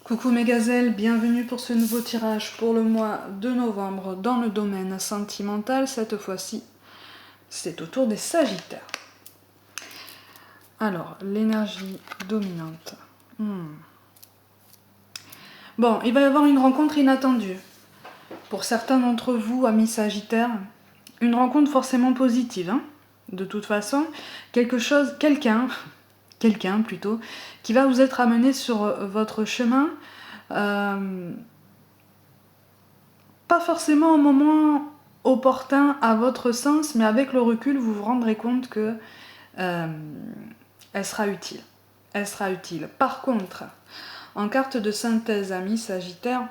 Coucou mes gazelles, bienvenue pour ce nouveau tirage pour le mois de novembre dans le domaine sentimental. Cette fois-ci, c'est au tour des Sagittaires. Alors, l'énergie dominante. Bon, il va y avoir une rencontre inattendue. Pour certains d'entre vous, amis Sagittaires, une rencontre forcément positive. De toute façon, quelqu'un plutôt, qui va vous être amené sur votre chemin. Pas forcément au moment opportun à votre sens, mais avec le recul, vous vous rendrez compte que elle sera utile. Elle sera utile. Par contre, en carte de synthèse, amis Sagittaire,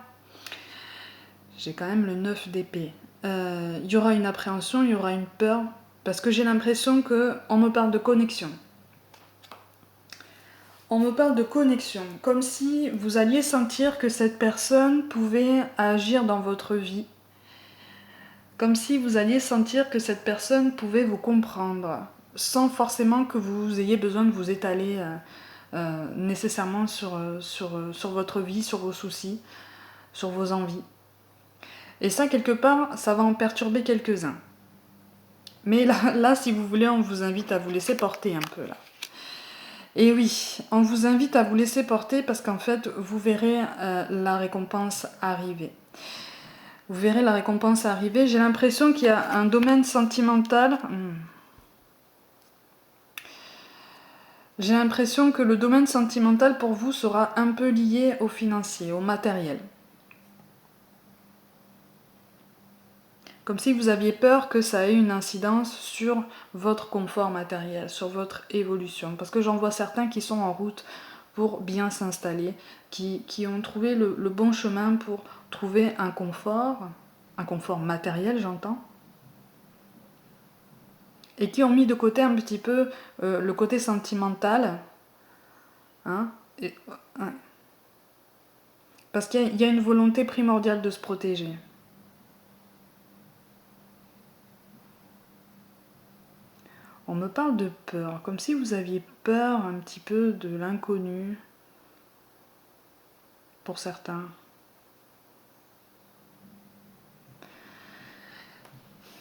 j'ai quand même le 9 d'épée. Il y aura une appréhension, il y aura une peur, parce que j'ai l'impression qu'on me parle de connexion. On me parle de connexion, comme si vous alliez sentir que cette personne pouvait agir dans votre vie. Comme si vous alliez sentir que cette personne pouvait vous comprendre, sans forcément que vous ayez besoin de vous étaler nécessairement sur votre vie, sur vos soucis, sur vos envies. Et ça, quelque part, ça va en perturber quelques-uns. Mais là, si vous voulez, on vous invite à vous laisser porter un peu, là. Et oui, on vous invite à vous laisser porter parce qu'en fait, vous verrez la récompense arriver. Vous verrez la récompense arriver. J'ai l'impression qu'il y a un domaine sentimental. J'ai l'impression que le domaine sentimental pour vous sera un peu lié au financier, au matériel. Comme si vous aviez peur que ça ait une incidence sur votre confort matériel, sur votre évolution. Parce que j'en vois certains qui sont en route pour bien s'installer, qui ont trouvé le bon chemin pour trouver un confort matériel, j'entends, et qui ont mis de côté un petit peu le côté sentimental. Parce qu'il y a une volonté primordiale de se protéger. On me parle de peur, comme si vous aviez peur un petit peu de l'inconnu, pour certains.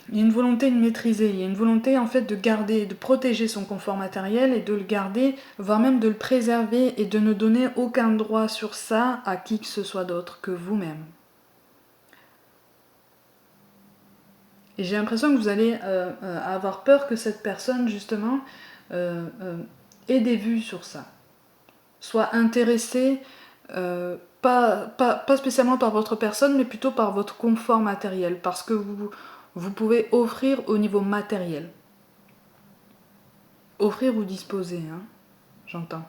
Il y a une volonté de maîtriser, il y a une volonté en fait de garder, de protéger son confort matériel et de le garder, voire même de le préserver et de ne donner aucun droit sur ça à qui que ce soit d'autre que vous-même. Et j'ai l'impression que vous allez avoir peur que cette personne, justement, ait des vues sur ça. Soit intéressée, pas spécialement par votre personne, mais plutôt par votre confort matériel. Parce que vous pouvez offrir au niveau matériel. Offrir ou disposer, j'entends.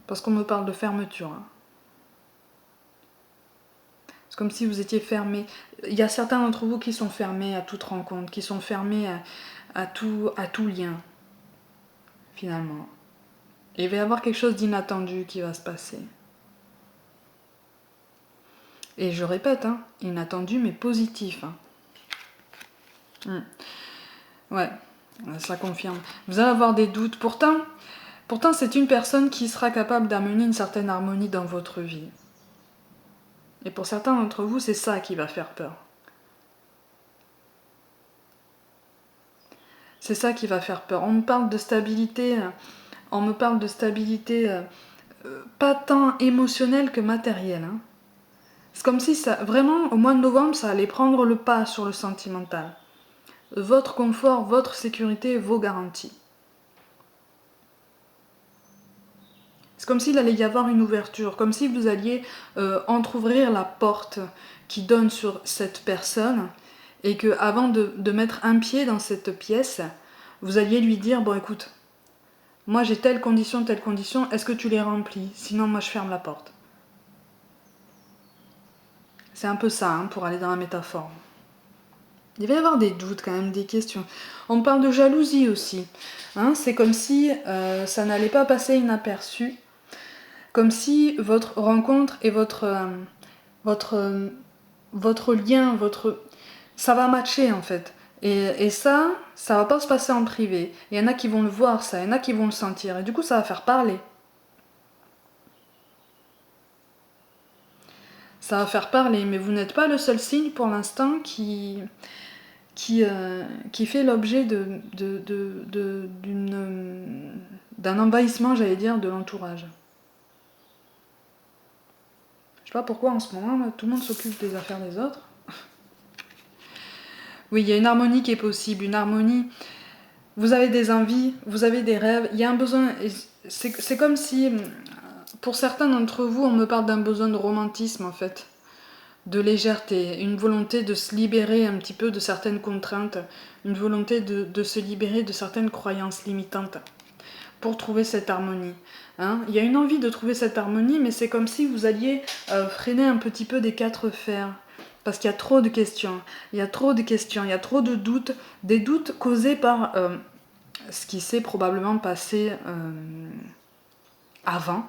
Parce qu'on me parle de fermeture. C'est comme si vous étiez fermé. Il y a certains d'entre vous qui sont fermés à toute rencontre, qui sont fermés à tout lien, finalement. Et il va y avoir quelque chose d'inattendu qui va se passer. Et je répète, inattendu mais positif. Ouais, ça confirme. Vous allez avoir des doutes. Pourtant, c'est une personne qui sera capable d'amener une certaine harmonie dans votre vie. Et pour certains d'entre vous, c'est ça qui va faire peur. C'est ça qui va faire peur. On me parle de stabilité, pas tant émotionnelle que matérielle. C'est comme si ça, vraiment, au mois de novembre, ça allait prendre le pas sur le sentimental. Votre confort, votre sécurité, vos garanties. C'est comme s'il allait y avoir une ouverture, comme si vous alliez entrouvrir la porte qui donne sur cette personne et que avant de mettre un pied dans cette pièce, vous alliez lui dire, bon écoute, moi j'ai telle condition, est-ce que tu les remplis? Sinon moi je ferme la porte. C'est un peu ça, pour aller dans la métaphore. Il va y avoir des doutes quand même, des questions. On me parle de jalousie aussi. C'est comme si ça n'allait pas passer inaperçu. Comme si votre rencontre et votre lien, ça va matcher en fait. Et ça va pas se passer en privé. Il y en a qui vont le voir ça, il y en a qui vont le sentir. Et du coup, ça va faire parler. ça va faire parler, mais vous n'êtes pas le seul signe pour l'instant qui fait l'objet d'un envahissement, j'allais dire, de l'entourage. Je sais pas pourquoi en ce moment, là, tout le monde s'occupe des affaires des autres. Oui, il y a une harmonie qui est possible, une harmonie. Vous avez des envies, vous avez des rêves, il y a un besoin. C'est comme si, pour certains d'entre vous, on me parle d'un besoin de romantisme en fait, de légèreté, une volonté de se libérer un petit peu de certaines contraintes, une volonté de se libérer de certaines croyances limitantes pour trouver cette harmonie. Hein, il y a une envie de trouver cette harmonie, mais c'est comme si vous alliez freiner un petit peu des quatre fers. Parce qu'il y a trop de questions, il y a trop de questions, il y a trop de doutes, des doutes causés par ce qui s'est probablement passé avant,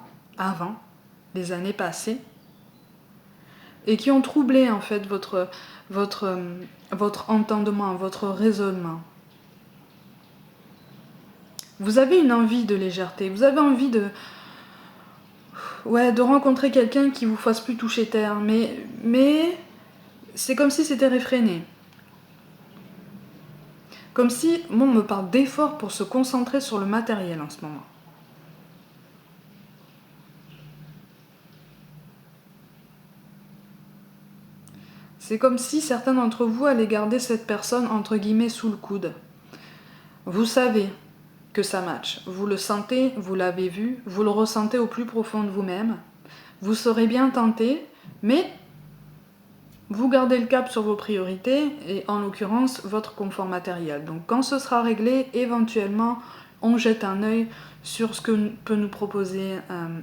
les années passées, et qui ont troublé en fait votre entendement, votre raisonnement. Vous avez une envie de légèreté, vous avez envie de rencontrer quelqu'un qui vous fasse plus toucher terre, mais c'est comme si c'était réfréné. Comme si, on me parle d'effort pour se concentrer sur le matériel en ce moment. C'est comme si certains d'entre vous allaient garder cette personne entre guillemets sous le coude. Vous savez que ça match, vous le sentez, vous l'avez vu, vous le ressentez au plus profond de vous-même. Vous serez bien tenté, mais vous gardez le cap sur vos priorités et en l'occurrence votre confort matériel. Donc quand ce sera réglé, éventuellement on jette un œil sur ce que peut nous proposer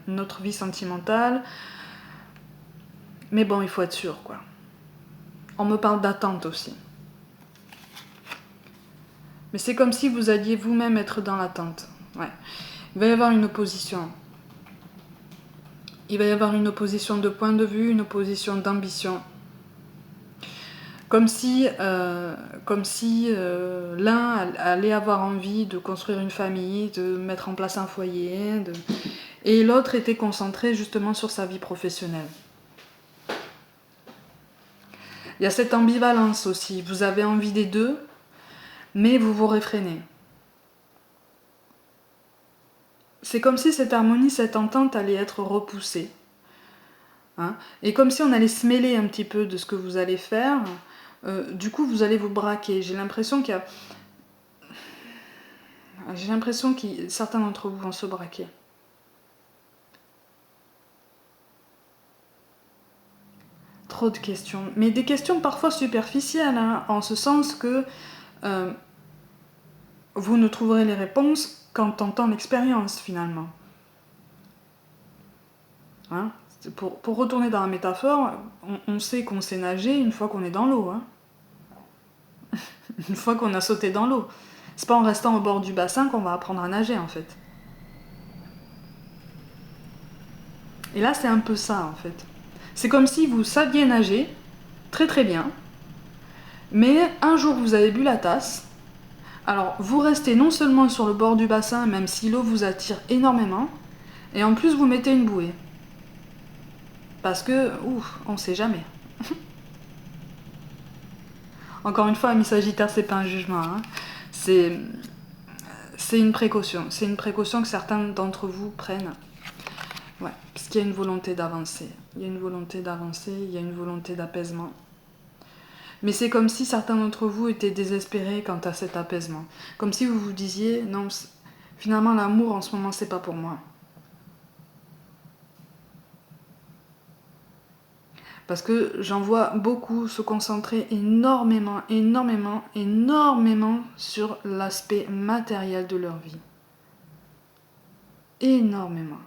notre vie sentimentale. Mais bon, il faut être sûr quoi. On me parle d'attente aussi. Mais c'est comme si vous alliez vous-même être dans l'attente. Ouais. Il va y avoir une opposition. Il va y avoir une opposition de point de vue, une opposition d'ambition. Comme si l'un allait avoir envie de construire une famille, de mettre en place un foyer, et l'autre était concentré justement sur sa vie professionnelle. Il y a cette ambivalence aussi. Vous avez envie des deux, mais vous vous réfrénez. C'est comme si cette harmonie, cette entente allait être repoussée. Hein, et comme si on allait se mêler un petit peu de ce que vous allez faire. Du coup, vous allez vous braquer. J'ai l'impression que certains d'entre vous vont se braquer. Trop de questions. Mais des questions parfois superficielles, hein, en ce sens que vous ne trouverez les réponses qu'en tentant l'expérience, finalement. Hein, pour retourner dans la métaphore, on sait qu'on sait nager une fois qu'on est dans l'eau. Hein. Une fois qu'on a sauté dans l'eau. C'est pas en restant au bord du bassin qu'on va apprendre à nager, en fait. Et là, c'est un peu ça, en fait. C'est comme si vous saviez nager, très très bien, mais un jour vous avez bu la tasse, alors vous restez non seulement sur le bord du bassin, même si l'eau vous attire énormément, et en plus vous mettez une bouée. Parce que, on sait jamais. Encore une fois, ami Sagittaire, c'est pas un jugement, hein. C'est une précaution. C'est une précaution que certains d'entre vous prennent. Ouais, parce qu'il y a une volonté d'avancer. Il y a une volonté d'avancer, il y a une volonté d'apaisement. Mais c'est comme si certains d'entre vous étaient désespérés quant à cet apaisement. Comme si vous vous disiez, non, finalement l'amour en ce moment, c'est pas pour moi. Parce que j'en vois beaucoup se concentrer énormément sur l'aspect matériel de leur vie. Énormément.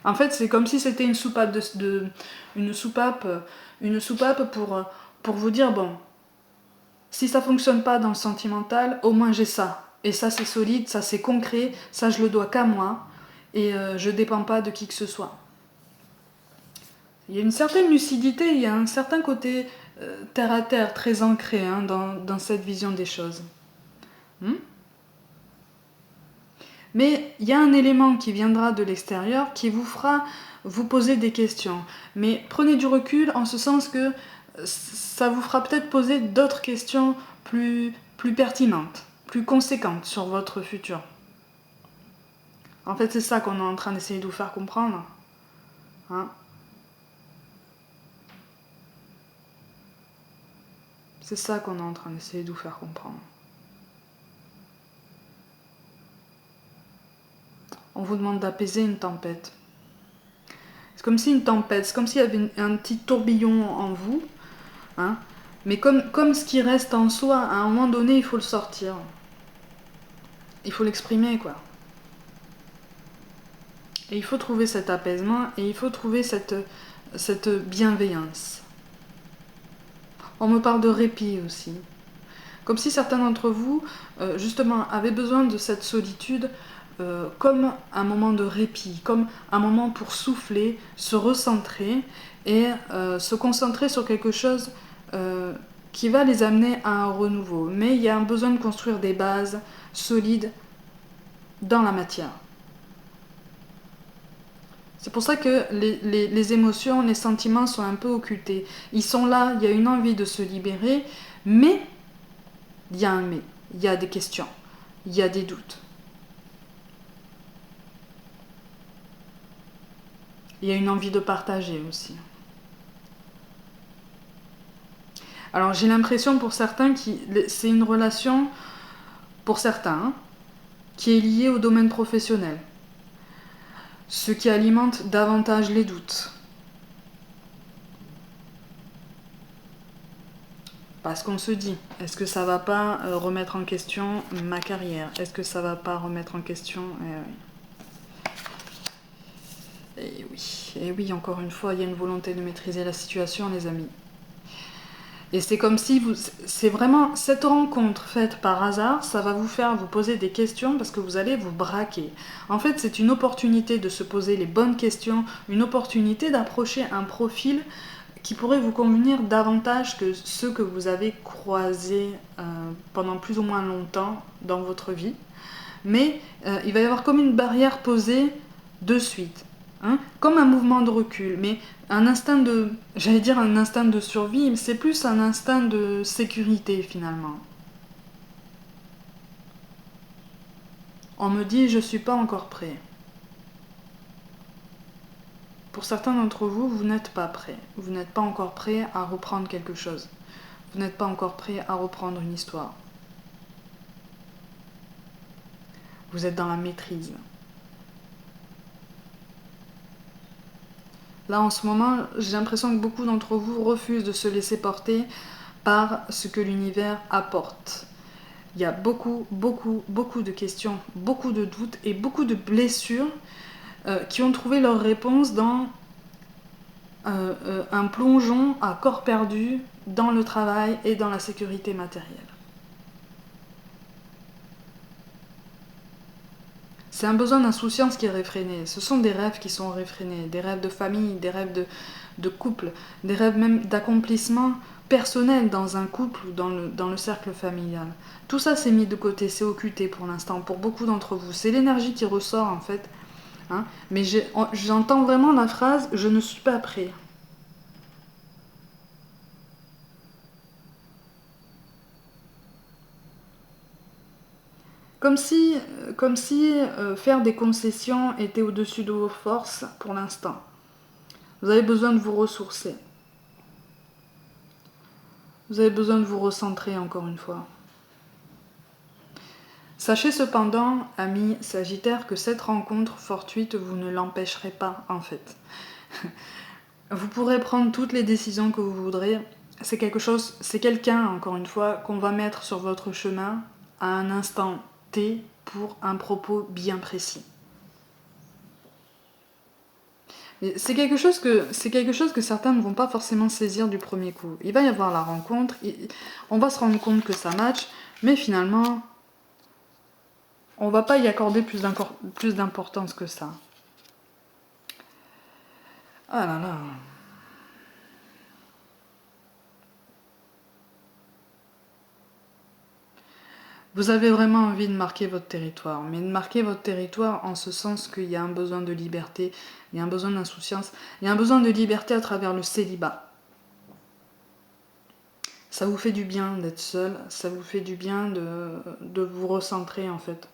En fait, c'est comme si c'était une soupape pour vous dire, bon, si ça fonctionne pas dans le sentimental, au moins j'ai ça. Et ça, c'est solide, ça, c'est concret, ça, je le dois qu'à moi. Et je dépends pas de qui que ce soit. Il y a une certaine lucidité, il y a un certain côté terre à terre, très ancré dans cette vision des choses. Mais il y a un élément qui viendra de l'extérieur qui vous fera vous poser des questions. Mais prenez du recul en ce sens que ça vous fera peut-être poser d'autres questions plus pertinentes, plus conséquentes sur votre futur. En fait, c'est ça qu'on est en train d'essayer de vous faire comprendre. Hein? C'est ça qu'on est en train d'essayer de vous faire comprendre. On vous demande d'apaiser une tempête. C'est comme si une tempête, c'est comme s'il y avait un petit tourbillon en vous, hein, mais comme ce qui reste en soi, à un moment donné, il faut le sortir. Il faut l'exprimer, quoi. Et il faut trouver cet apaisement et il faut trouver cette bienveillance. On me parle de répit aussi. Comme si certains d'entre vous, justement, avaient besoin de cette solitude comme un moment de répit, comme un moment pour souffler, se recentrer et se concentrer sur quelque chose qui va les amener à un renouveau. Mais il y a un besoin de construire des bases solides dans la matière. C'est pour ça que les émotions, les sentiments sont un peu occultés. Ils sont là, il y a une envie de se libérer, mais il y a un mais, il y a des questions, il y a des doutes. Il y a une envie de partager aussi. Alors j'ai l'impression pour certains que c'est une relation, pour certains, hein, qui est liée au domaine professionnel. Ce qui alimente davantage les doutes. Parce qu'on se dit, est-ce que ça va pas remettre en question ma carrière? Est-ce que ça va pas remettre en question... Et oui, encore une fois, il y a une volonté de maîtriser la situation, les amis. Et c'est comme si c'est vraiment cette rencontre faite par hasard, ça va vous faire vous poser des questions parce que vous allez vous braquer. En fait, c'est une opportunité de se poser les bonnes questions, une opportunité d'approcher un profil qui pourrait vous convenir davantage que ceux que vous avez croisés pendant plus ou moins longtemps dans votre vie. Mais il va y avoir comme une barrière posée de suite. Hein, comme un mouvement de recul, mais un instinct de, j'allais dire un instinct de survie, mais c'est plus un instinct de sécurité finalement. On me dit je suis pas encore prêt. Pour certains d'entre vous, vous n'êtes pas prêt. Vous n'êtes pas encore prêt à reprendre quelque chose. Vous n'êtes pas encore prêt à reprendre une histoire. Vous êtes dans la maîtrise. Là, en ce moment, j'ai l'impression que beaucoup d'entre vous refusent de se laisser porter par ce que l'univers apporte. Il y a beaucoup de questions, beaucoup de doutes et beaucoup de blessures qui ont trouvé leur réponse dans un plongeon à corps perdu dans le travail et dans la sécurité matérielle. C'est un besoin d'insouciance qui est réfréné. Ce sont des rêves qui sont réfrénés, des rêves de famille, des rêves de couple, des rêves même d'accomplissement personnel dans un couple ou dans le cercle familial. Tout ça c'est mis de côté, c'est occulté pour l'instant, pour beaucoup d'entre vous. C'est l'énergie qui ressort en fait. Hein, mais j'entends vraiment la phrase « je ne suis pas prêt ». Comme si faire des concessions était au-dessus de vos forces pour l'instant. Vous avez besoin de vous ressourcer. Vous avez besoin de vous recentrer encore une fois. Sachez cependant, amis Sagittaires, que cette rencontre fortuite, vous ne l'empêcherez pas en fait. Vous pourrez prendre toutes les décisions que vous voudrez. C'est quelqu'un, encore une fois, qu'on va mettre sur votre chemin à un instant T pour un propos bien précis. C'est quelque chose que certains ne vont pas forcément saisir du premier coup. Il va y avoir la rencontre, on va se rendre compte que ça match, mais finalement, on va pas y accorder plus d'importance que ça. Ah là là. Vous avez vraiment envie de marquer votre territoire, mais de marquer votre territoire en ce sens qu'il y a un besoin de liberté, il y a un besoin d'insouciance, il y a un besoin de liberté à travers le célibat. Ça vous fait du bien d'être seul, ça vous fait du bien de vous recentrer en fait.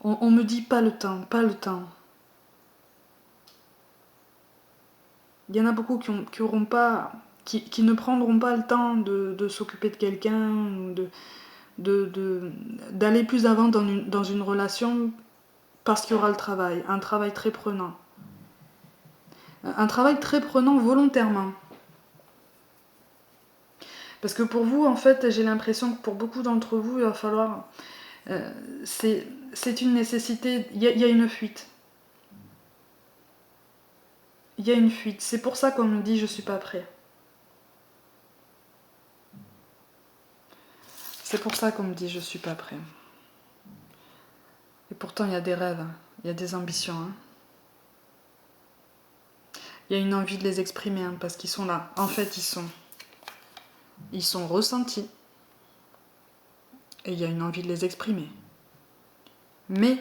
On me dit pas le temps, pas le temps. Il y en a beaucoup qui auront pas, qui ne prendront pas le temps de s'occuper de quelqu'un, d'aller plus avant dans une relation parce qu'il y aura le travail, un travail très prenant. Un travail très prenant volontairement. Parce que pour vous, en fait, j'ai l'impression que pour beaucoup d'entre vous, il va falloir... c'est une nécessité, il y a une fuite. Il y a une fuite. C'est pour ça qu'on me dit je suis pas prêt. C'est pour ça qu'on me dit je suis pas prêt. Et pourtant il y a des rêves, il y a des ambitions. Hein. Il y a une envie de les exprimer hein, parce qu'ils sont là. En fait ils sont ressentis. Et il y a une envie de les exprimer. Mais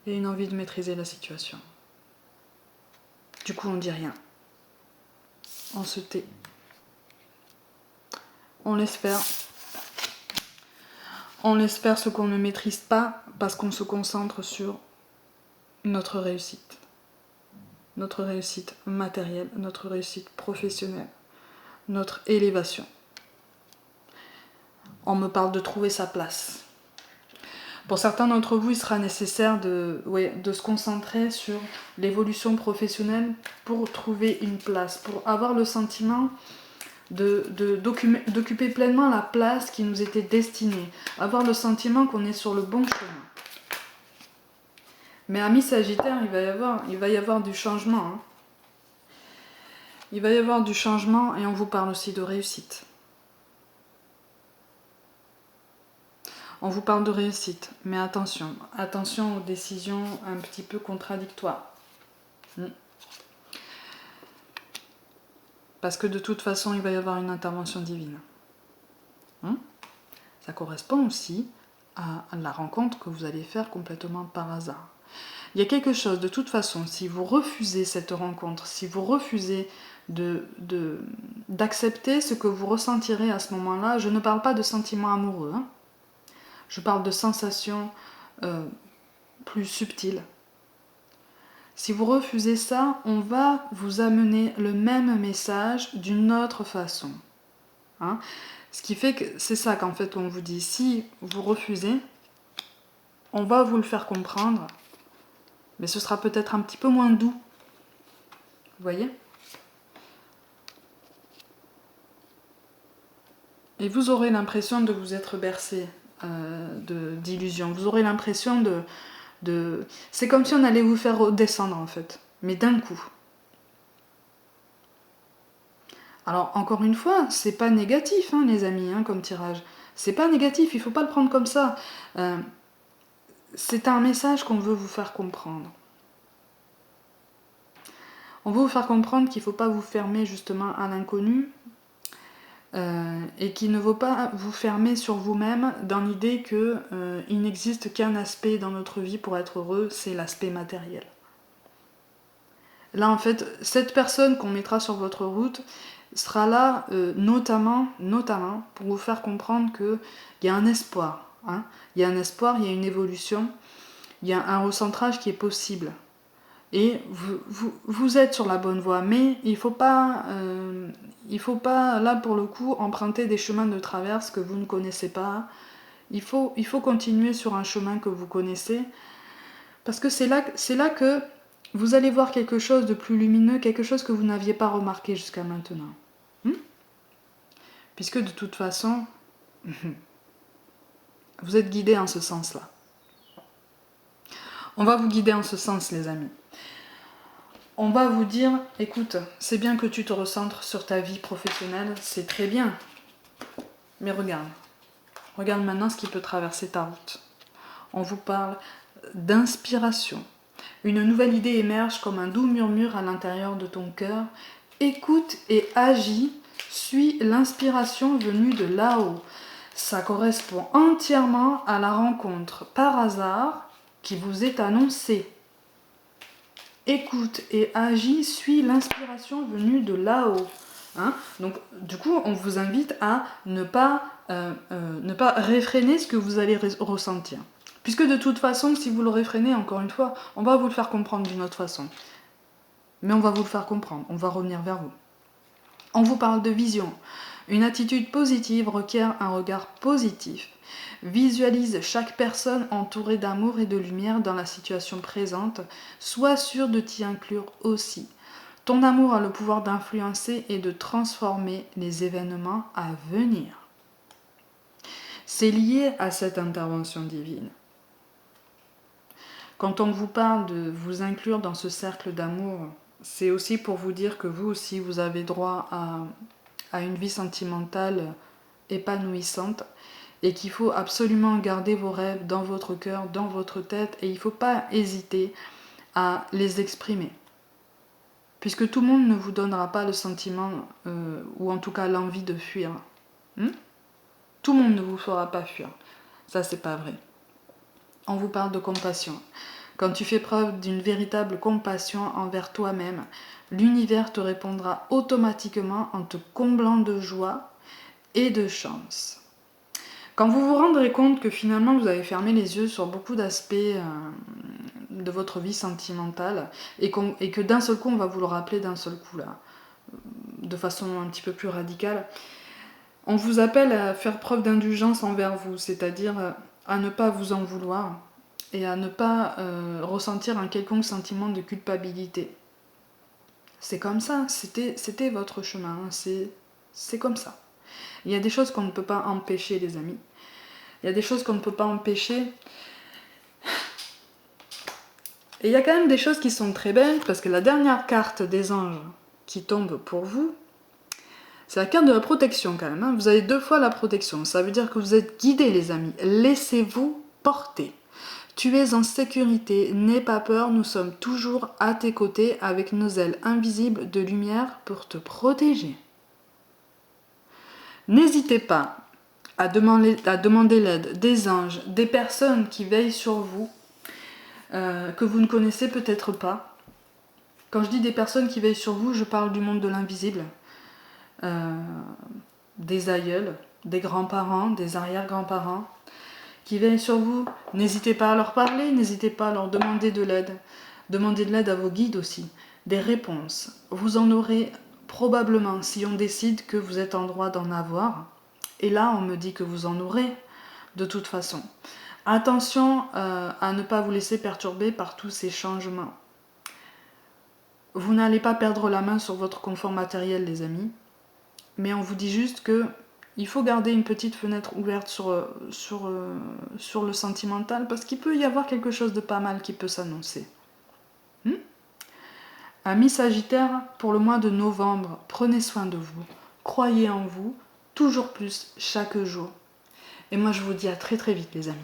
il y a une envie de maîtriser la situation. Du coup on dit rien. On se tait. On l'espère. On espère ce qu'on ne maîtrise pas parce qu'on se concentre sur notre réussite. Notre réussite matérielle, notre réussite professionnelle, notre élévation. On me parle de trouver sa place. Pour certains d'entre vous, il sera nécessaire de se concentrer sur l'évolution professionnelle pour trouver une place, pour avoir le sentiment d'occuper pleinement la place qui nous était destinée, avoir le sentiment qu'on est sur le bon chemin. Mais amis Sagittaire, il va y avoir du changement. Hein. Il va y avoir du changement et on vous parle aussi de réussite. On vous parle de réussite, mais attention, attention aux décisions un petit peu contradictoires. Parce que de toute façon, il va y avoir une intervention divine. Ça correspond aussi à la rencontre que vous allez faire complètement par hasard. Il y a quelque chose, de toute façon, si vous refusez cette rencontre, si vous refusez d'accepter ce que vous ressentirez à ce moment-là, je ne parle pas de sentiments amoureux, hein. Je parle de sensations plus subtiles. Si vous refusez ça, on va vous amener le même message d'une autre façon. Hein. Ce qui fait que c'est ça qu'en fait on vous dit, si vous refusez, on va vous le faire comprendre, mais ce sera peut-être un petit peu moins doux. Vous voyez ? Et vous aurez l'impression de vous être bercé d'illusions. Vous aurez l'impression de... C'est comme si on allait vous faire redescendre en fait, mais d'un coup. Alors encore une fois, c'est pas négatif hein, les amis, hein, comme tirage. C'est pas négatif, il faut pas le prendre comme ça. C'est un message qu'on veut vous faire comprendre. On veut vous faire comprendre qu'il ne faut pas vous fermer justement à l'inconnu et qu'il ne faut pas vous fermer sur vous-même dans l'idée qu'il n'existe qu'un aspect dans notre vie pour être heureux, c'est l'aspect matériel. Là en fait, cette personne qu'on mettra sur votre route sera là notamment pour vous faire comprendre qu'il y a un espoir. Hein. Il y a un espoir, il y a une évolution, il y a un recentrage qui est possible. Et vous êtes sur la bonne voie, mais il faut pas, là pour le coup, emprunter des chemins de traverse que vous ne connaissez pas. Il faut continuer sur un chemin que vous connaissez, parce que c'est là que vous allez voir quelque chose de plus lumineux, quelque chose que vous n'aviez pas remarqué jusqu'à maintenant. Puisque de toute façon, vous êtes guidés en ce sens-là. On va vous guider en ce sens, les amis. On va vous dire, écoute, c'est bien que tu te recentres sur ta vie professionnelle, c'est très bien. Mais regarde maintenant ce qui peut traverser ta route. On vous parle d'inspiration. Une nouvelle idée émerge comme un doux murmure à l'intérieur de ton cœur. Écoute et agis suis l'inspiration venue de là-haut. Ça correspond entièrement à la rencontre par hasard qui vous est annoncée. Écoute et agis, suis l'inspiration venue de là-haut. Hein? Donc, du coup, on vous invite à ne pas réfréner ce que vous allez ressentir. Puisque de toute façon, si vous le réfrénez, encore une fois, on va vous le faire comprendre d'une autre façon. Mais on va vous le faire comprendre, on va revenir vers vous. On vous parle de vision. Une attitude positive requiert un regard positif. Visualise chaque personne entourée d'amour et de lumière dans la situation présente. Sois sûr de t'y inclure aussi. Ton amour a le pouvoir d'influencer et de transformer les événements à venir. C'est lié à cette intervention divine. Quand on vous parle de vous inclure dans ce cercle d'amour, c'est aussi pour vous dire que vous aussi, vous avez droit à une vie sentimentale épanouissante et qu'il faut absolument garder vos rêves dans votre cœur, dans votre tête, et il ne faut pas hésiter à les exprimer. Puisque tout le monde ne vous donnera pas le sentiment, ou en tout cas l'envie de fuir. Tout le monde ne vous fera pas fuir. Ça, c'est pas vrai. On vous parle de compassion. Quand tu fais preuve d'une véritable compassion envers toi-même, l'univers te répondra automatiquement en te comblant de joie et de chance. Quand vous vous rendrez compte que finalement vous avez fermé les yeux sur beaucoup d'aspects de votre vie sentimentale et que d'un seul coup on va vous le rappeler d'un seul coup là, de façon un petit peu plus radicale, on vous appelle à faire preuve d'indulgence envers vous, c'est-à-dire à ne pas vous en vouloir et à ne pas ressentir un quelconque sentiment de culpabilité. C'est comme ça, c'était votre chemin, c'est comme ça. Il y a des choses qu'on ne peut pas empêcher, les amis. Il y a des choses qu'on ne peut pas empêcher. Et il y a quand même des choses qui sont très belles, parce que la dernière carte des anges qui tombe pour vous, c'est la carte de la protection quand même. Vous avez 2 fois la protection. Ça veut dire que vous êtes guidés, les amis. Laissez-vous porter. Tu es en sécurité, n'aie pas peur, nous sommes toujours à tes côtés avec nos ailes invisibles de lumière pour te protéger. N'hésitez pas à demander l'aide des anges, des personnes qui veillent sur vous, que vous ne connaissez peut-être pas. Quand je dis des personnes qui veillent sur vous, je parle du monde de l'invisible, des aïeuls, des grands-parents, des arrière-grands-parents, qui veillent sur vous. N'hésitez pas à leur parler, n'hésitez pas à leur demander de l'aide. Demandez de l'aide à vos guides aussi, des réponses. Vous en aurez probablement si on décide que vous êtes en droit d'en avoir. Et là, on me dit que vous en aurez de toute façon. Attention à ne pas vous laisser perturber par tous ces changements. Vous n'allez pas perdre la main sur votre confort matériel, les amis. Mais on vous dit juste que il faut garder une petite fenêtre ouverte sur le sentimental, parce qu'il peut y avoir quelque chose de pas mal qui peut s'annoncer. Amis Sagittaire, pour le mois de novembre, prenez soin de vous, croyez en vous, toujours plus chaque jour. Et moi je vous dis à très très vite, les amis.